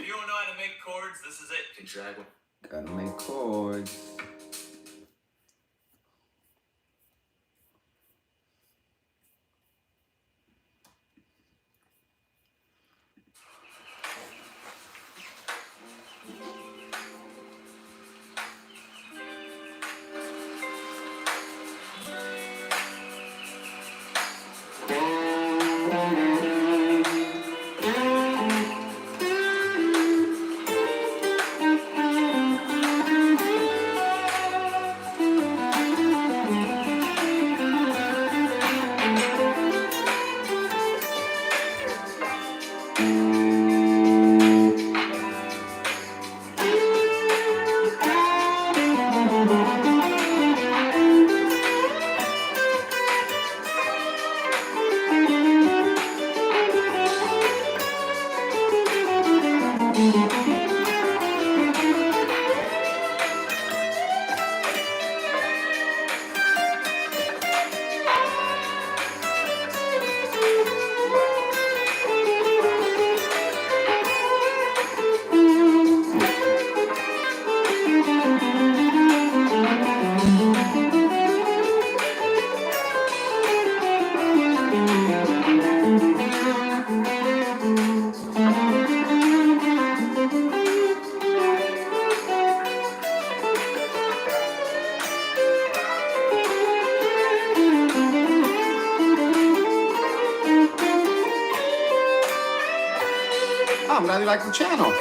you don't know how to make chords, this is it. Exactly. Gotta make chords. Oh, I'm glad you like the channel.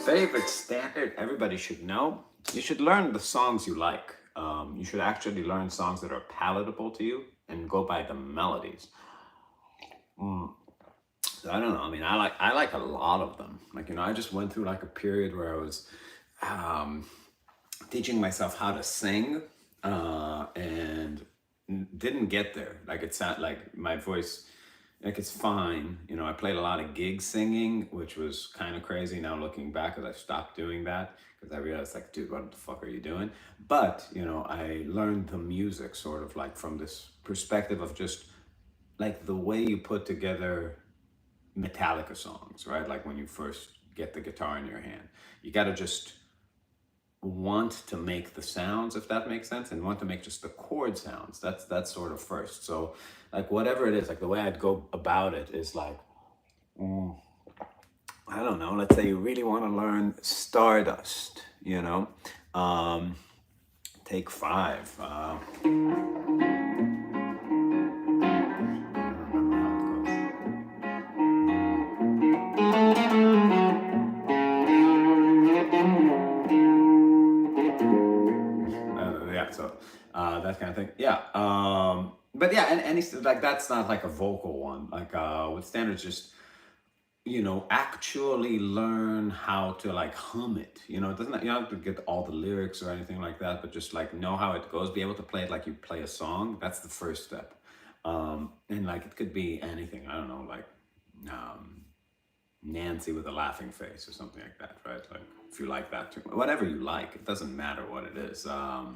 Favorite standard everybody should know. You should learn the songs you like. You should actually learn songs that are palatable to you and go by the melodies. I don't know. I mean, I like a lot of them. Like, you know, I just went through like a period where I was teaching myself how to sing and didn't get there. Like, it sounded like my voice, like, it's fine. You know, I played a lot of gig singing, which was kind of crazy now looking back, because I stopped doing that because I realized, like, dude, what the fuck are you doing? But, you know, I learned the music sort of like from this perspective of just like the way you put together Metallica songs, right? Like when you first get the guitar in your hand, you got to just want to make the sounds, if that makes sense, and want to make just the chord sounds. That's sort of first. So like whatever it is, like the way I'd go about it is like, I don't know, let's say you really want to learn Stardust, you know, take 5. That kind of thing. Yeah. But yeah, and any like that's not like a vocal one. Like with standards, just you know, actually learn how to like hum it. You know, it doesn't, you don't have to get all the lyrics or anything like that, but just like know how it goes, be able to play it like you play a song. That's the first step. And like it could be anything. I don't know, like Nancy with a laughing face or something like that, right? Like if you like that too, whatever you like, it doesn't matter what it is. I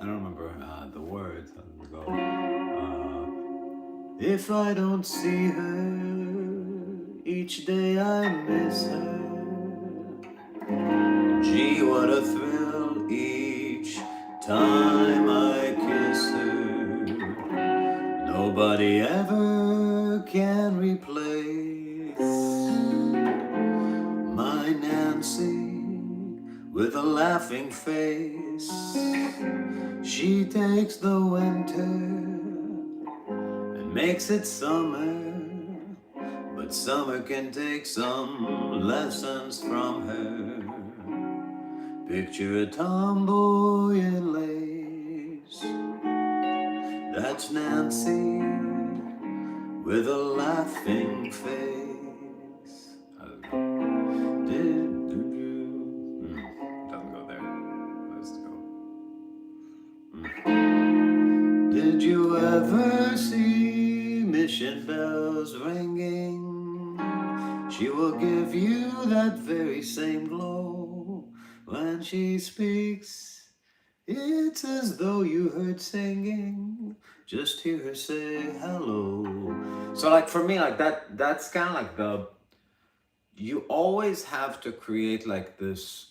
don't remember the words. How does it go? If I don't see her, each day I miss her. Gee, what a thrill each time I kiss her. Nobody ever can replace my Nancy with a laughing face. She takes the winter and makes it summer, but summer can take some lessons from her. Picture a tomboy in lace, that's Nancy with a laughing face. Doesn't go there. Let's go. Did you ever see mission bells ringing? She will give you that very same glow when she speaks. It's as though you heard singing. Just hear her say hello. So like for me, like that's kind of like you always have to create like this,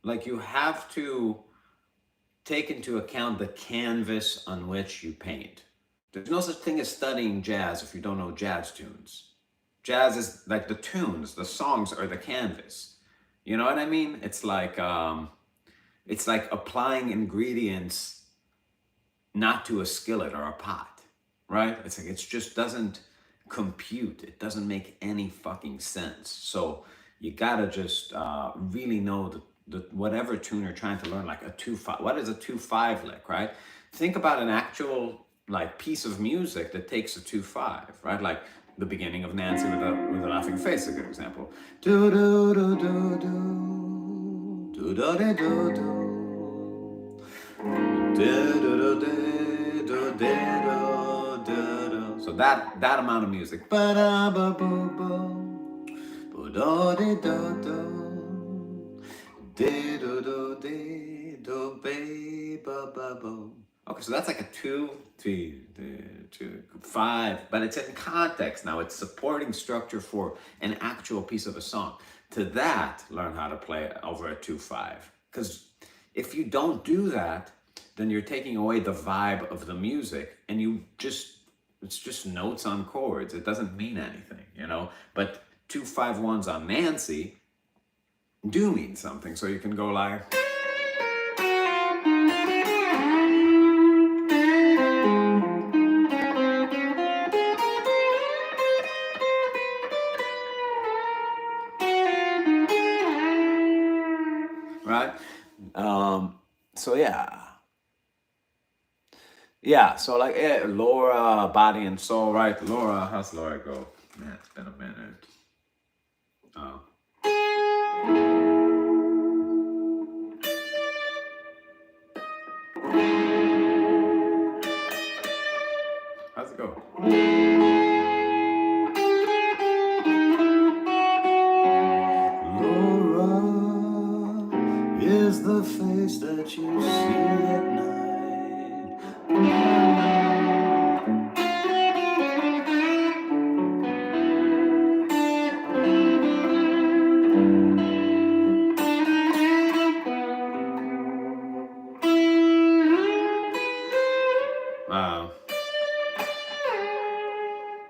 like you have to take into account the canvas on which you paint. There's no such thing as studying jazz if you don't know jazz tunes. Jazz is like the tunes, the songs are the canvas. You know what I mean? It's like applying ingredients not to a skillet or a pot, right? It's like, it just doesn't compute. It doesn't make any fucking sense. So you gotta just really know the whatever tune you're trying to learn, like a 2/5. What is a 2/5 lick, right? Think about an actual like piece of music that takes a 2/5, right? Like the beginning of Nancy with a laughing face, a good example. Do do do do do do do do do do. So that amount of music. Okay, so that's like a 2, 3, 2, 5, but it's in context now. It's supporting structure for an actual piece of a song. To that, learn how to play over a 2/5. Because if you don't do that, then you're taking away the vibe of the music, and it's just notes on chords. It doesn't mean anything, you know? But 2/5/1s on Nancy do mean something. So you can go like, right? So yeah, so like Laura, Body and Soul, right? Laura, how's Laura go? Man, it's been a minute. Oh. How's it go? Laura is the face that you see at night.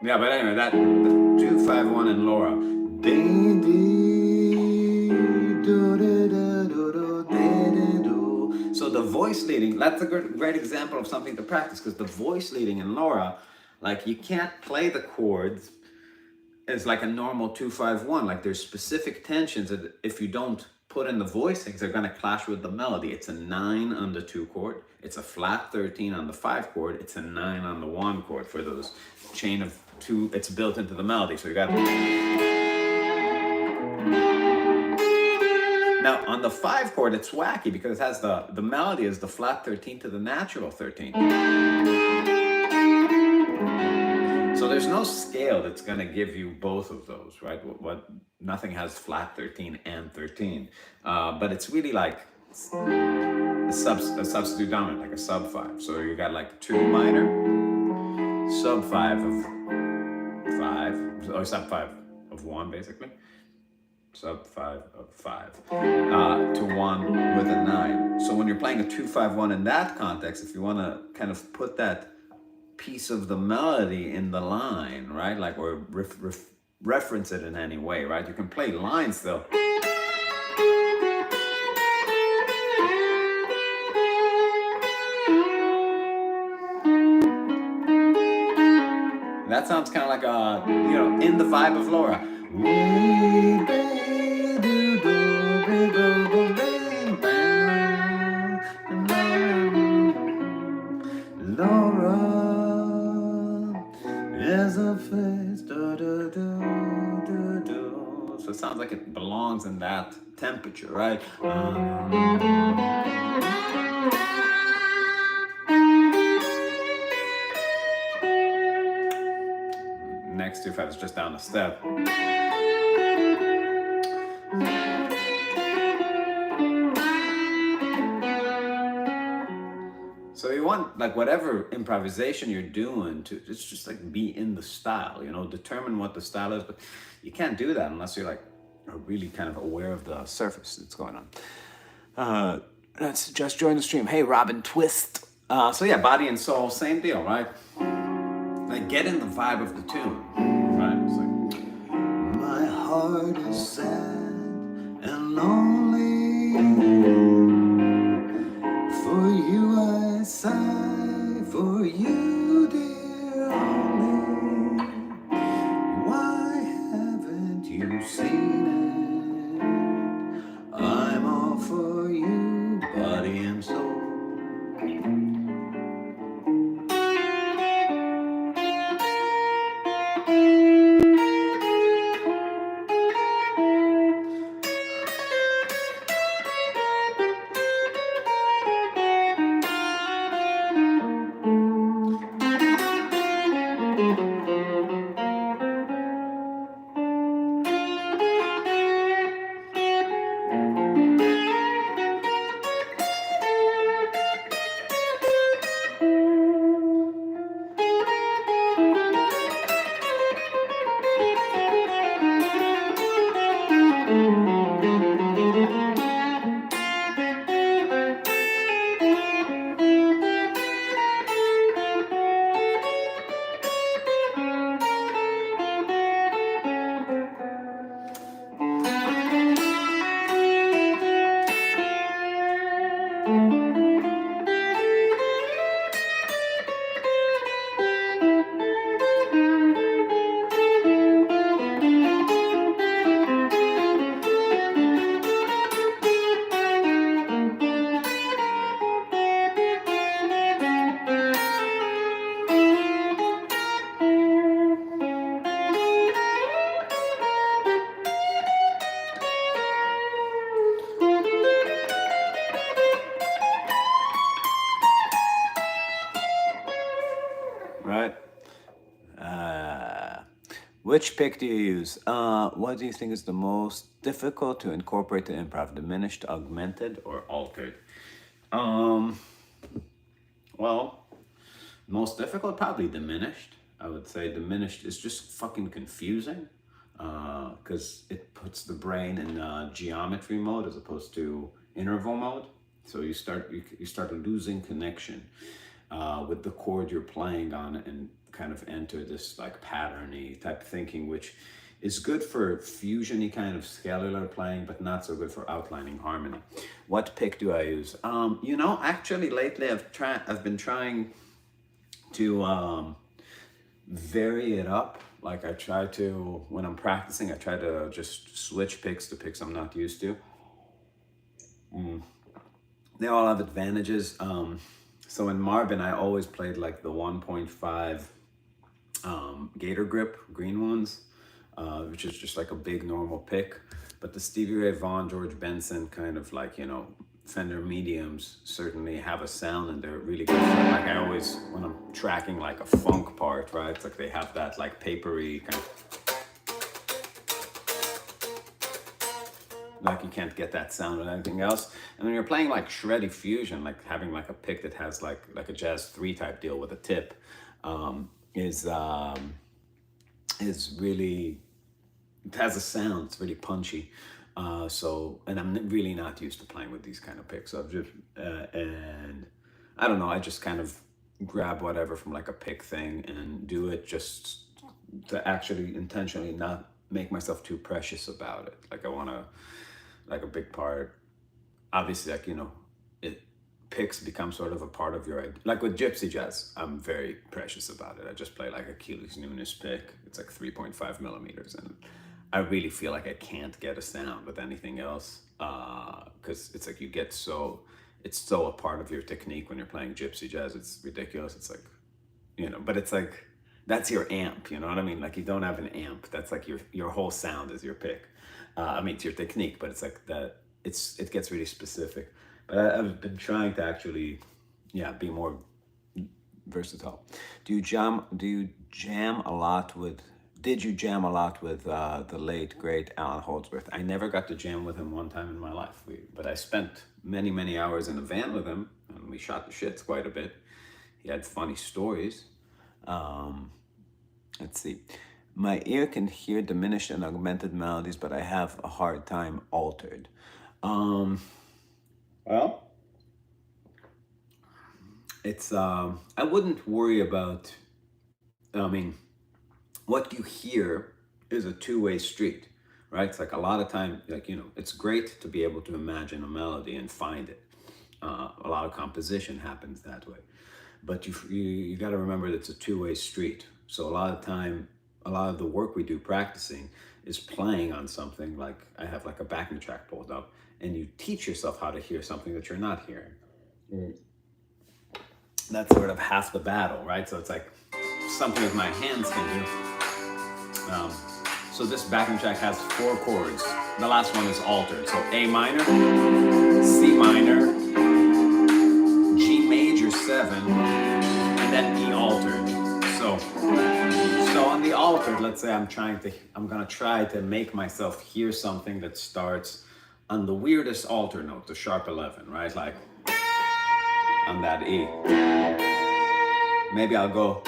Yeah, but anyway, that 2/5/1 and Laura. So the voice leading, that's a great example of something to practice, because the voice leading in Laura, like you can't play the chords as like a normal 2/5/1. Like there's specific tensions that if you don't put in the voicings, they're gonna clash with the melody. It's a 9 on the 2 chord. It's a flat 13 on the 5 chord. It's a 9 on the 1 chord for those chain of 2. It's built into the melody. So you got. Now on the 5 chord, it's wacky because it has the melody is the flat 13 to the natural 13. So there's no scale that's gonna give you both of those, right? Nothing has flat 13 and 13, but it's really like a substitute dominant, like a sub 5. So you got like 2 minor, sub 5 of 5, or sub 5 of 1 basically. Sub 5 of 5 to 1 with a 9. So when you're playing a 2/5/1 in that context, if you want to kind of put that piece of the melody in the line, right? Like, or reference it in any way, right? You can play lines still. That sounds kind of like in the vibe of Laura. Laura is a face. So it sounds like it belongs in that temperature, right? Next two frets just down a step. So you want, like, whatever improvisation you're doing to just like be in the style, determine what the style is, but you can't do that unless you're like really kind of aware of the surface that's going on. Let's just join the stream. Hey, Robin Twist. So yeah, body and soul, same deal, right? Like, get in the vibe of the tune, right? It's like, my heart is sad and lonely. For you I sigh, for you, dear, only. Why haven't you seen it? I'm all for you, body and soul. Right? Which pick do you use? What do you think is the most difficult to incorporate to improv? Diminished, augmented, or altered? Well, most difficult, probably diminished. I would say diminished is just fucking confusing because it puts the brain in geometry mode as opposed to interval mode. So you start losing connection with the chord you're playing on and kind of enter this like pattern-y type thinking, which is good for fusion-y kind of scalar playing, but not so good for outlining harmony. What pick do I use? Actually lately I've been trying to vary it up. Like I try to, when I'm practicing, I try to just switch picks to picks I'm not used to. They all have advantages. So in Marbin, I always played like the 1.5 Gator Grip green ones, which is just like a big normal pick. But the Stevie Ray Vaughan, George Benson kind of like, Fender mediums certainly have a sound and they're really good. Like I always, when I'm tracking like a funk part, right? It's like they have that like papery kind of, like you can't get that sound with anything else. And when you're playing like shreddy fusion, like having like a pick that has like a jazz 3 type deal with a tip, is really, it has a sound, it's really punchy. And I'm really not used to playing with these kind of picks. So I've just, and I don't know, I just kind of grab whatever from like a pick thing and do it just to actually intentionally not make myself too precious about it. Like I want to, like a big part, obviously, like, picks become sort of a part of your, like with gypsy jazz, I'm very precious about it. I just play like a Keeley's Nunes pick. It's like 3.5 millimeters, and I really feel like I can't get a sound with anything else, because it's like you get so, it's so a part of your technique when you're playing gypsy jazz. It's ridiculous. It's like, you know, but it's like, that's your amp, you know what I mean? Like you don't have an amp. That's like your whole sound is your pick. I mean, it's your technique, but it's like that, it gets really specific. But I've been trying to actually, yeah, be more versatile. Do you jam a lot with, did you jam a lot with the late, great Alan Holdsworth? I never got to jam with him one time in my life. But I spent many, many hours in a van with him, and we shot the shits quite a bit. He had funny stories. Let's see. My ear can hear diminished and augmented melodies, but I have a hard time altered. Well, it's, I wouldn't worry about, I mean, what you hear is a two-way street, right? It's like a lot of time, like, you know, it's great to be able to imagine a melody and find it. A lot of composition happens that way. But you got to remember that it's a two-way street. So a lot of time, a lot of the work we do practicing is playing on something. Like I have like a backing track pulled up, and you teach yourself how to hear something that you're not hearing. That's sort of half the battle, right? So it's like something that my hands can do. So this backing track has 4 chords. The last one is altered. So A minor, C minor, G major 7, and then E altered. So on the altered, let's say I'm gonna try to make myself hear something that starts on the weirdest alter note, the sharp 11, right? Like on that E. Maybe I'll go.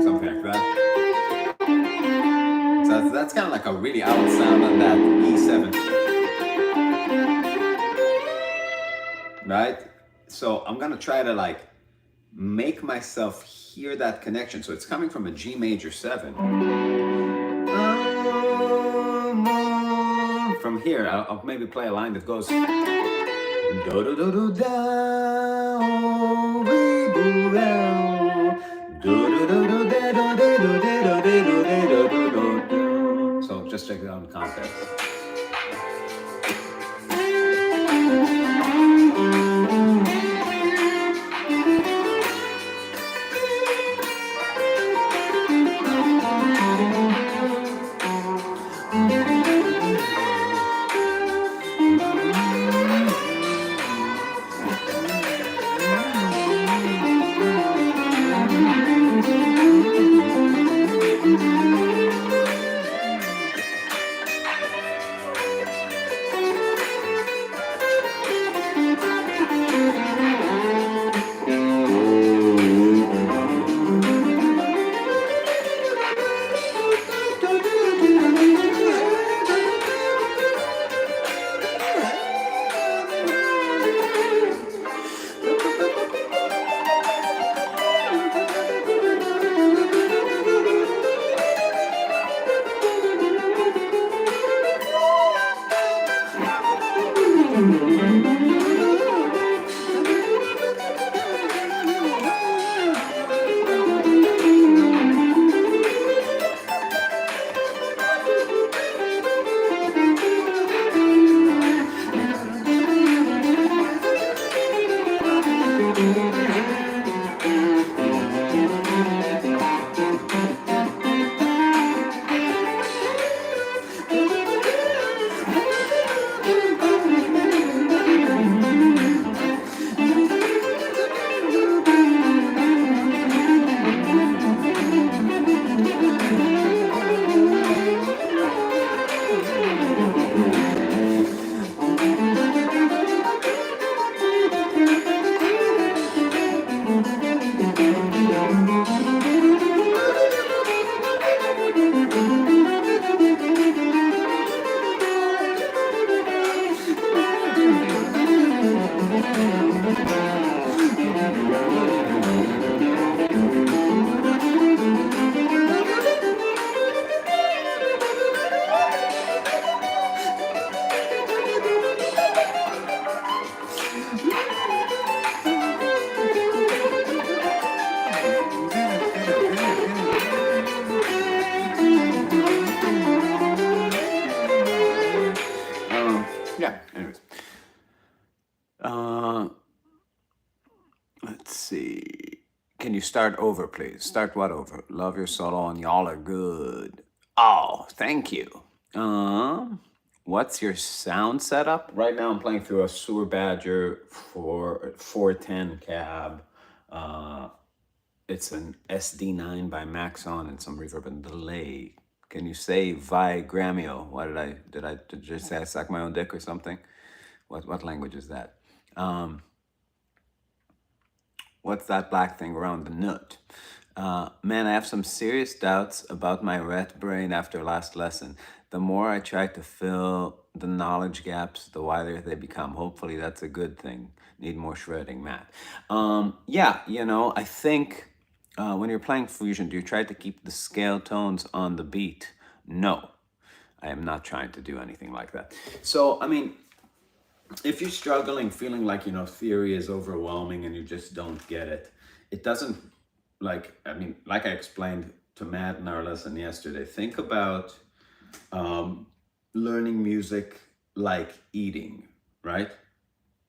Something like that. So that's kind of like a really out sound on that E7. Right? So I'm gonna try to like make myself hear that connection. So it's coming from a G major 7. From here, I'll maybe play a line that goes do do do do da re do do do do do do do do do do. So just check it out in context. let's see. Can you start over, please? Start what over? Love your solo and y'all are good. Oh, thank you. What's your sound setup? Right now I'm playing through a Sewer Badger for 410 cab. It's an SD9 by Maxon and some reverb and delay. Can you say Vigramio? Did I just say I suck my own dick or something? What language is that? What's that black thing around the nut? Man, I have some serious doubts about my ret brain after last lesson. The more I try to fill the knowledge gaps, the wider they become. Hopefully that's a good thing. Need more shredding, Matt. Yeah, I think when you're playing fusion, do you try to keep the scale tones on the beat? No, I am not trying to do anything like that. So, I mean, if you're struggling, feeling like, theory is overwhelming and you just don't get it, it doesn't, like I explained to Matt in our lesson yesterday, think about learning music like eating, right?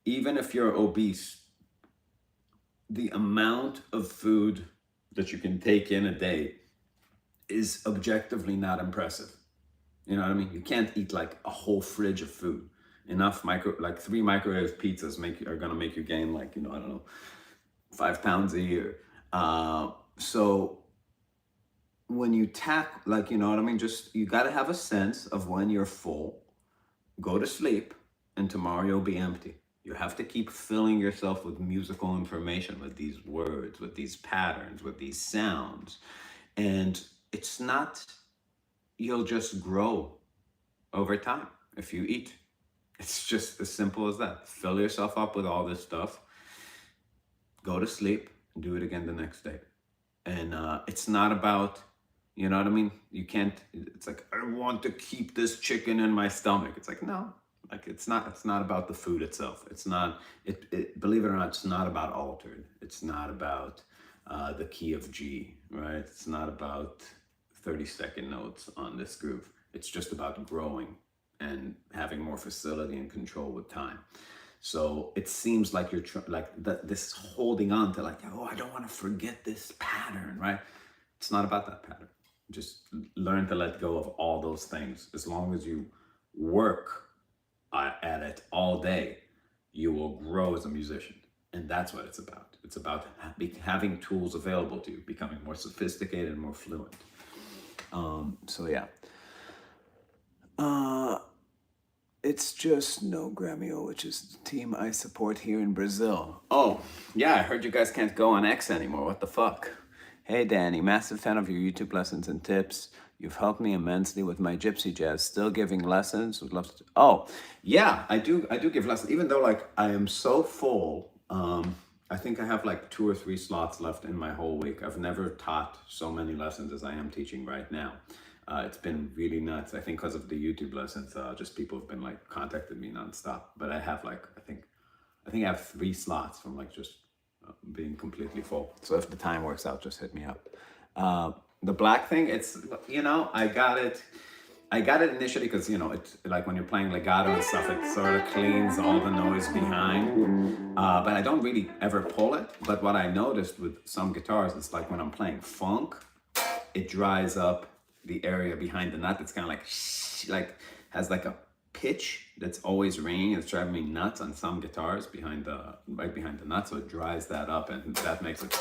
Even if you're obese, the amount of food that you can take in a day is objectively not impressive. You know what I mean? You can't eat like a whole fridge of food. Enough 3 microwave pizzas are gonna make you gain I don't know, 5 pounds a year. So when you you know what I mean? Just, you gotta have a sense of when you're full, go to sleep, and tomorrow you'll be empty. You have to keep filling yourself with musical information, with these words, with these patterns, with these sounds. And it's not, you'll just grow over time if you eat. It's just as simple as that. Fill yourself up with all this stuff, go to sleep, and do it again the next day. And it's not about, you know what I mean? You can't, it's like, I want to keep this chicken in my stomach. It's like, no, it's not about the food itself. It's not, believe it or not, it's not about altered. It's not about the key of G, right? It's not about 30-second notes on this groove. It's just about growing and having more facility and control with time. So it seems like you're this holding on to I don't want to forget this pattern, right? It's not about that pattern. Just learn to let go of all those things. As long as you work at it all day, you will grow as a musician. And that's what it's about. It's about having tools available to you, becoming more sophisticated and more fluent. So yeah. It's just no Gremio, which is the team I support here in Brazil. Oh, yeah, I heard you guys can't go on X anymore. What the fuck? Hey, Danny, massive fan of your YouTube lessons and tips. You've helped me immensely with my gypsy jazz. Still giving lessons? Would love to. Oh, yeah, I do give lessons. Even though I am so full, I think I have 2 or 3 slots left in my whole week. I've never taught so many lessons as I am teaching right now. It's been really nuts. I think because of the YouTube lessons, just people have been contacting me nonstop. But I have I think I have 3 slots from just being completely full. So if the time works out, just hit me up. The black thing, it's I got it initially because it's when you're playing legato and stuff, it sort of cleans all the noise behind. But I don't really ever pull it. But what I noticed with some guitars, it's when I'm playing funk, it dries up the area behind the nut. It's kind of has a pitch that's always ringing. It's driving me nuts on some guitars right behind the nut. So it dries that up, and that makes it.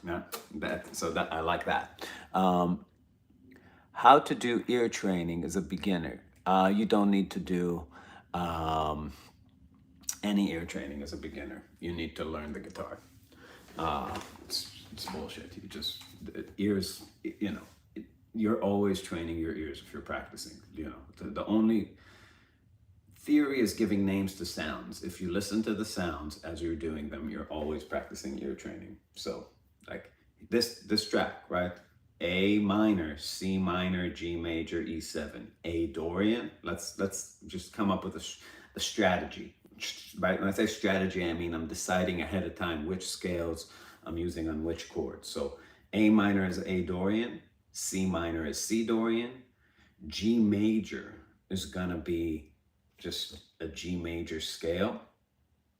Yeah, that I like that. How to do ear training as a beginner? You don't need to do any ear training as a beginner. You need to learn the guitar. It's bullshit. You just ears. You're always training your ears if you're practicing. The only theory is giving names to sounds. If you listen to the sounds as you're doing them, you're always practicing ear training. So this track, right? A minor, C minor, G major, E7, A Dorian. Let's just come up with a strategy, right? When I say strategy, I mean I'm deciding ahead of time which scales I'm using on which chords. So A minor is A Dorian, C minor is C Dorian, G major is gonna be just a G major scale.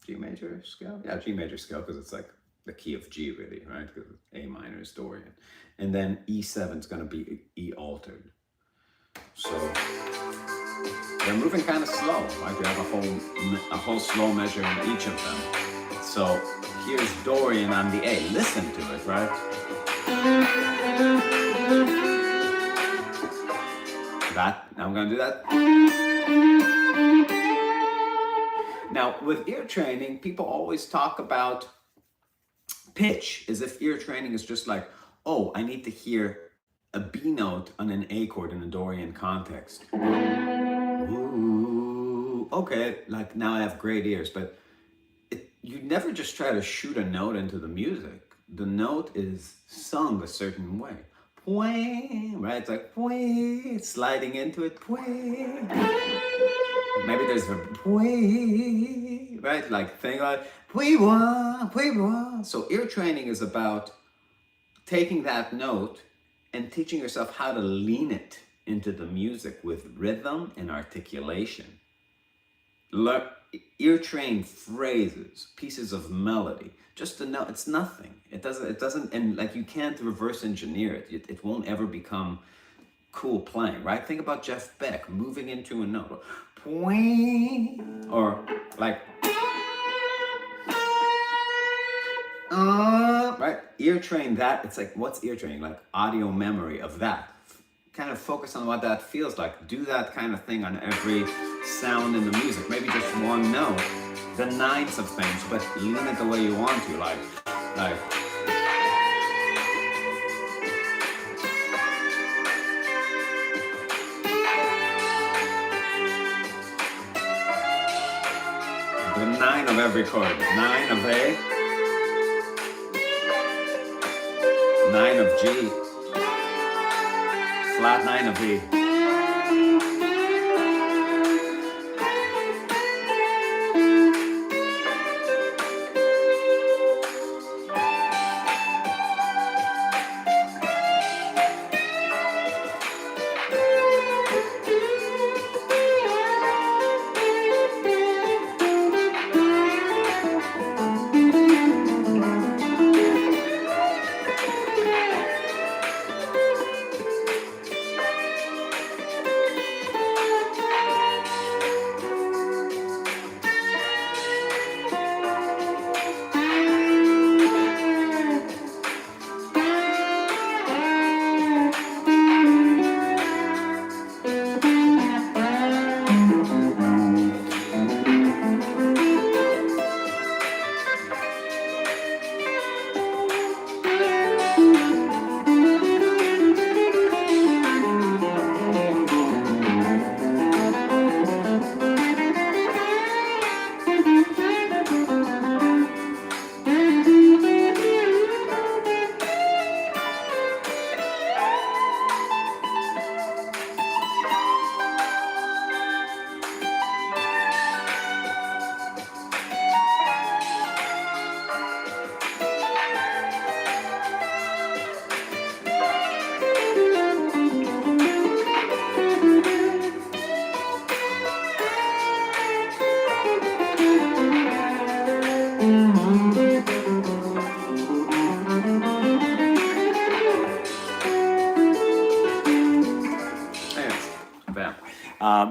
G major scale? Yeah, G major scale, because it's like the key of G, really, right? Because A minor is Dorian. And then E7 is going to be E altered. So they're moving kind of slow, right? You have a whole slow measure in each of them. So here's Dorian on the A. Listen to it, right? That, now I'm going to do that. Now, with ear training, people always talk about pitch as if ear training is just like, oh, I need to hear a B note on an A chord in a Dorian context. Ooh, okay, like now I have great ears, but you never just try to shoot a note into the music. The note is sung a certain way. Right? It's like sliding into it. Maybe there's a right? Like thing like so ear training is about taking that note and teaching yourself how to lean it into the music with rhythm and articulation. Ear trained phrases, pieces of melody, just to know it's nothing. It doesn't, and like you can't reverse engineer it. It won't ever become cool playing, right? Think about Jeff Beck moving into a note, or like, right? Ear train that. It's like, what's ear training? Like audio memory of that. Kind of focus on what that feels like. Do that kind of thing on every sound in the music. Maybe just one note, the ninths of things, but lean it the way you want to, like. The 9 of every chord. 9 of A. 9 of G. Flat 9 of E.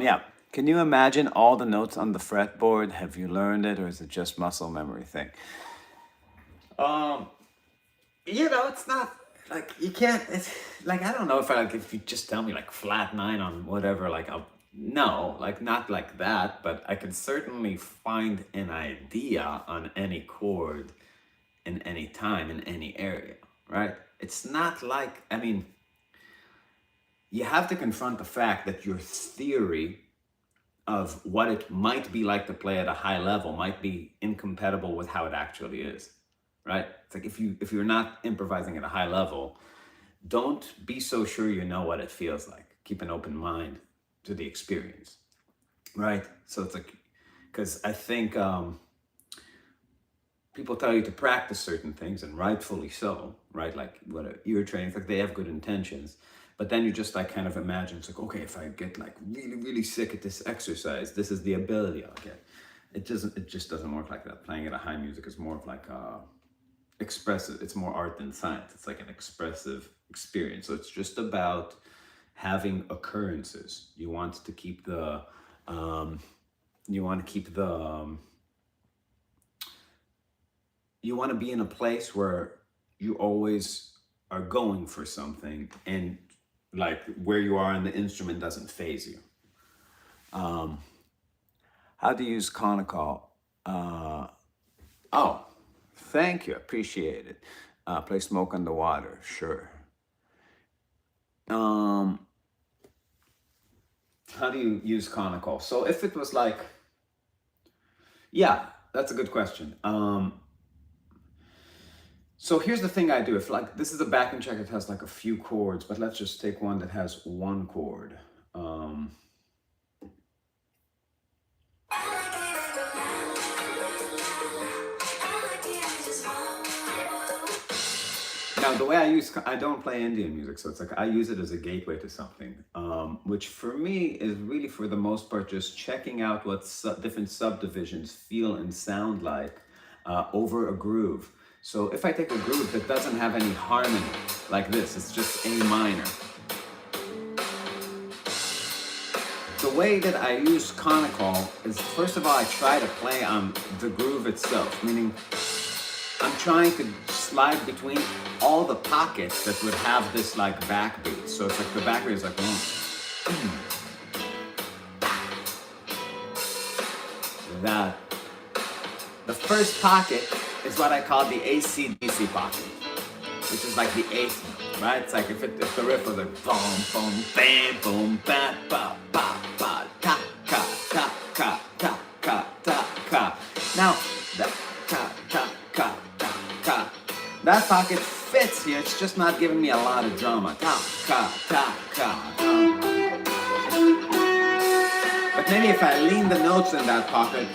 Yeah. Can you imagine all the notes on the fretboard? Have you learned it, or is it just muscle memory thing? It's not like you can't. It's like I don't know if you just tell me like flat 9 on whatever, like no, like not like that. But I can certainly find an idea on any chord, in any time, in any area, right? It's not like you have to confront the fact that your theory of what it might be like to play at a high level might be incompatible with how it actually is, right? It's like if you're not improvising at a high level, don't be so sure you know what it feels like. Keep an open mind to the experience, right? So it's like, because I think people tell you to practice certain things, and rightfully so, right? Like what ear training, it's like they have good intentions. But then you just like kind of imagine, it's like, okay, if I get like really, really sick at this exercise, this is the ability I'll get. It just doesn't work like that. Playing at a high music is more of like expressive. It's more art than science. It's like an expressive experience. So it's just about having occurrences. You want to keep the, you want to be in a place where you always are going for something, and like where you are in the instrument doesn't phase you. How to use konnakol? Oh, thank you, appreciate it. Play Smoke on the Water, sure. How do you use konnakol? So if it was like, yeah, that's a good question. So here's the thing I do. If like, this is a backing track that has like a few chords, but let's just take one that has one chord. Now, the way I don't play Indian music, so it's like I use it as a gateway to something, which for me is really, for the most part, just checking out what different subdivisions feel and sound like over a groove. So if I take a groove that doesn't have any harmony, like this, it's just A minor. The way that I use konnakol is, first of all, I try to play on the groove itself, meaning I'm trying to slide between all the pockets that would have this like backbeat. So it's like the backbeat is like, that. The first pocket is what I call the AC/DC pocket, which is like the eighth note, right? It's like if the riff was like boom, boom, bam, boom, ba, ba, ba, ba, ta, ka, ta, ka, ta, ka, ta, ka. Now, that ta, ta, ka, ta, ka. That pocket fits here, it's just not giving me a lot of drama. Ta, ka, ta, ka. But maybe if I lean the notes in that pocket,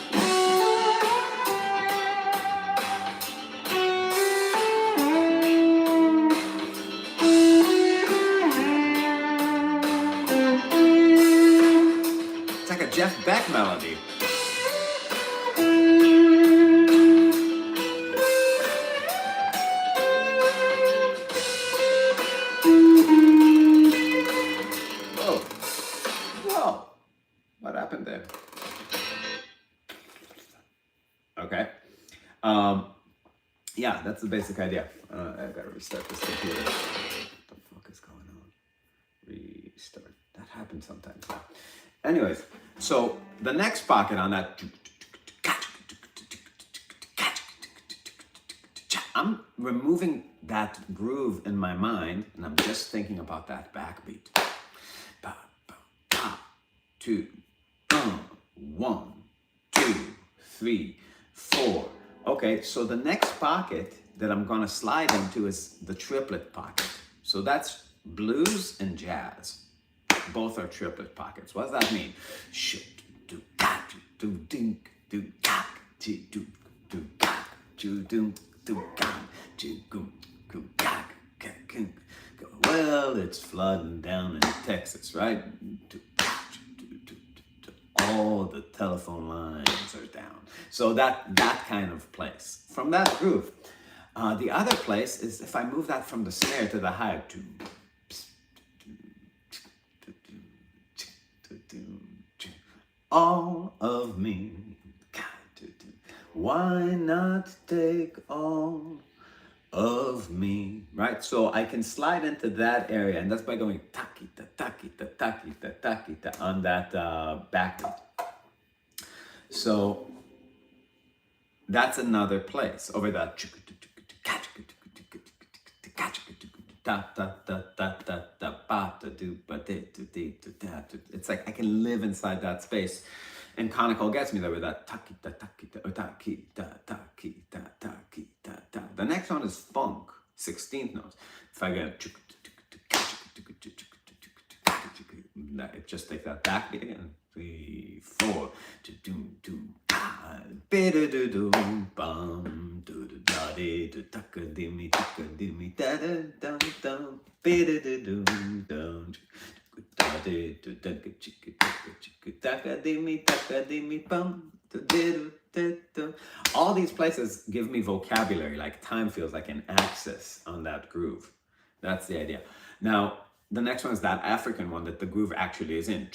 it's like a Jeff Beck melody. What happened there? Okay. Yeah, that's the basic idea. I gotta restart this computer. What the fuck is going on? Restart. That happens sometimes. Anyways, so the next pocket on that, I'm removing that groove in my mind, and I'm just thinking about that backbeat. Ba, ba, ba, 2, 1, 2, 3, 4. Okay, so the next pocket that I'm gonna slide into is the triplet pocket. So that's blues and jazz. Both are triplet pockets. What does that mean? Well, it's flooding down in Texas, right? All the telephone lines are down. So that kind of place. From that groove. The other place is if I move that from the snare to the high. All of me. Why not take all of me, right? So I can slide into that area, and that's by going takita, takita, takita, takita on that backbeat. So that's another place over that. It's like I can live inside that space. And konnakol gets me there with that takita, takita, takita, takita, takita, ta. The next one is funk, 16th notes. If I get, it just takes that backbeat again. 3, 4, bum. All these places give me vocabulary, like time feels like an axis on that groove. That's the idea. Now, the next one is that African one that the groove actually is in.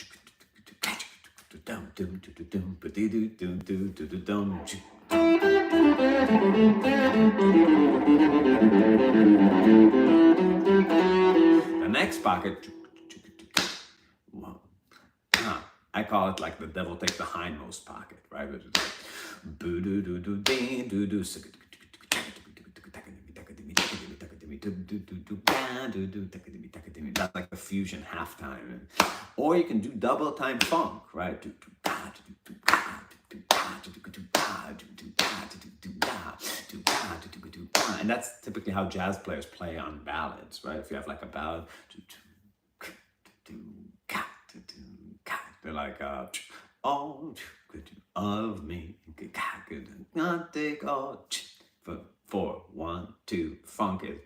The next pocket, I call it like the devil take the hindmost pocket, right? That's like the fusion halftime. Or you can do double time funk, right? And that's typically how jazz players play on ballads, right? If you have like a ballad, they're like, all of me, not take all. 4, 1, 2, funk is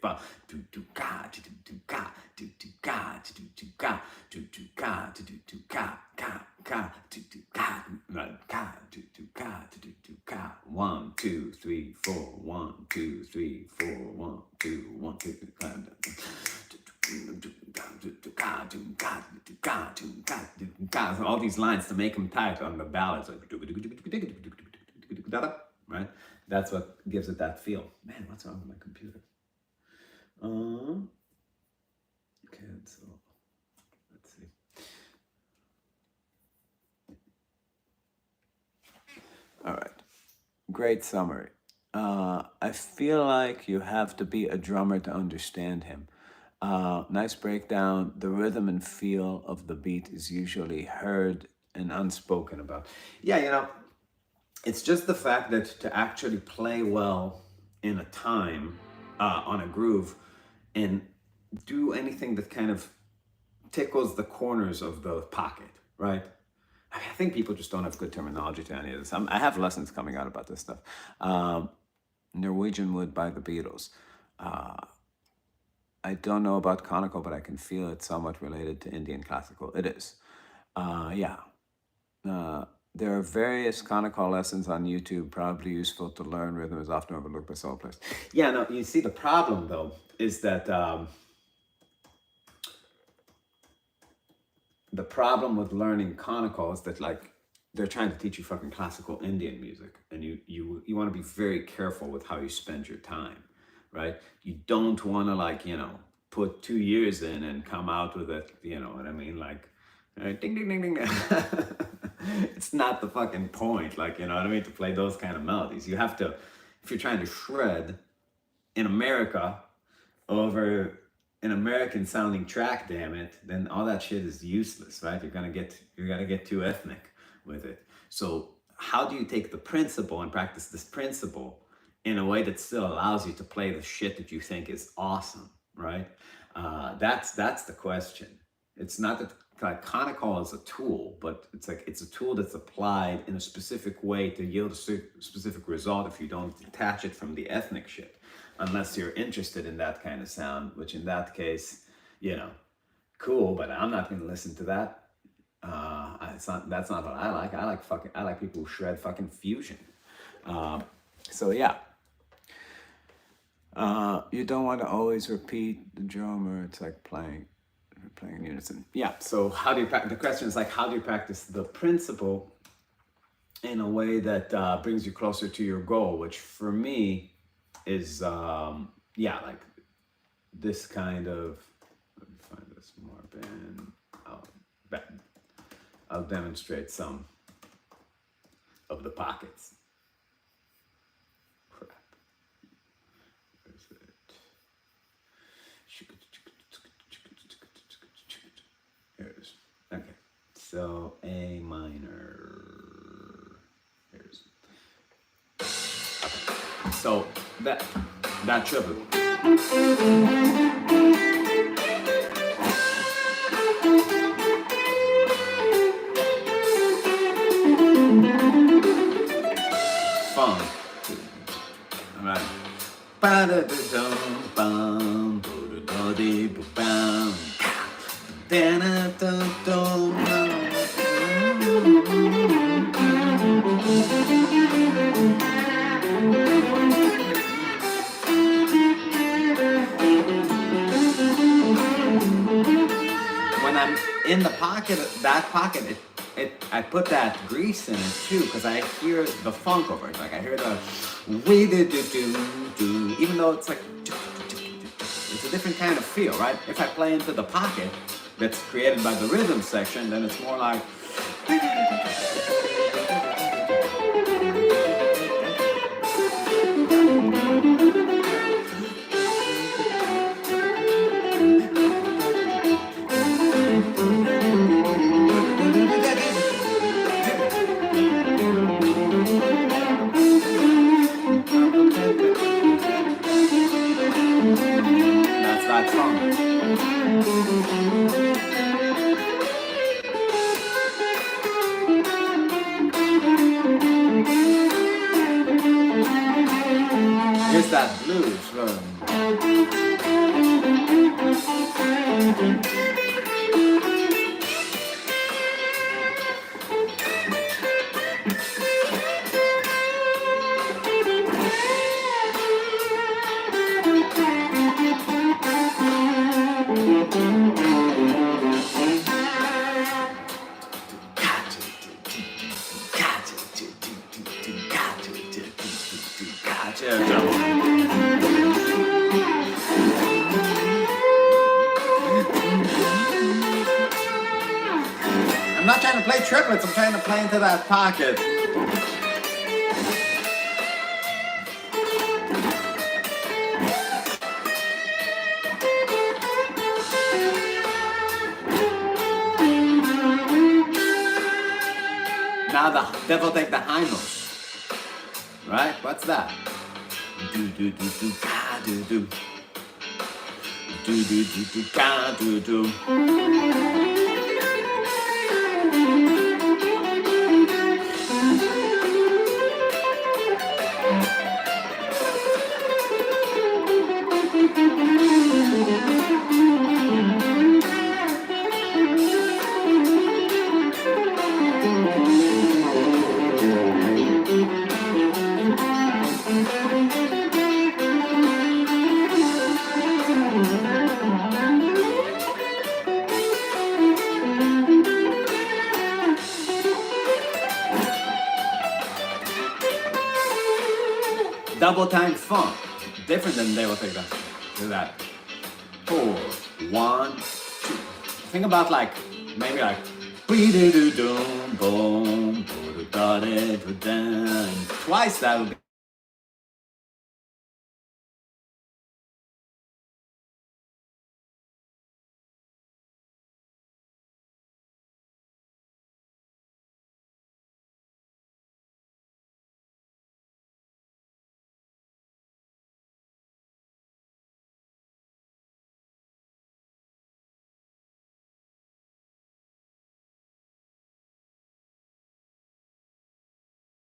one, two, three, four, 1, 2, 3, 4, 1, 2, 1, 2, 3. All these lines to make them tight on the ballads, right? That's what gives it that feel. Man, what's wrong with my computer? Cancel. Let's see. All right. Great summary. I feel like you have to be a drummer to understand him. Nice breakdown. The rhythm and feel of the beat is usually heard and unspoken about. Yeah, it's just the fact that to actually play well in a time, on a groove, and do anything that kind of tickles the corners of the pocket, right? I think people just don't have good terminology to any of this. I have lessons coming out about this stuff. Norwegian Wood by the Beatles. I don't know about konnakol, but I can feel it somewhat related to Indian classical. It is. There are various konnakol lessons on YouTube, probably useful to learn. Rhythm is often overlooked by solo players. Yeah, no, you see the problem though, is that the problem with learning konnakol is that like they're trying to teach you fucking classical Indian music, and you want to be very careful with how you spend your time, right? You don't want to put 2 years in and come out with it, you know what I mean? Like, ding, ding, ding, ding. It's not the fucking point, like, you know what I mean, to play those kind of melodies. You have to, if you're trying to shred in America over an American sounding track, damn it, then all that shit is useless, right? You're gonna get too ethnic with it. So how do you take the principle and practice this principle in a way that still allows you to play the shit that you think is awesome, right? That's the question. It's not that like konnakol is a tool, but it's a tool that's applied in a specific way to yield a specific result if you don't detach it from the ethnic shit, unless you're interested in that kind of sound, which in that case, cool, but I'm not going to listen to that. That's not what I like. I like people who shred fucking fusion. So yeah. You don't want to always repeat the drummer. It's like playing in unison. Yeah, so how do you practice? The question is like, how do you practice the principle in a way that brings you closer to your goal, which for me is, like this kind of, let me find this marbin. I'll demonstrate some of the pockets. Crap. Where's it? Here it is. Okay. So A minor. Here's. Okay. So that triple. Funk. All right. pocket, I put that grease in it too, because I hear the funk over it. Like I hear the we do do do do, even though it's like it's a different kind of feel, right? If I play into the pocket that's created by the rhythm section, then it's more like. That's that song. Here's that blues. I'm not trying to play triplets, I'm trying to play into that pocket. Now the devil take the high notes. Right? What's that? Do do do do ka do do. Do do do do ka do do. Double time funk, different than they will take that. Do that. 4, 1, 2. Think about like maybe like twice that would be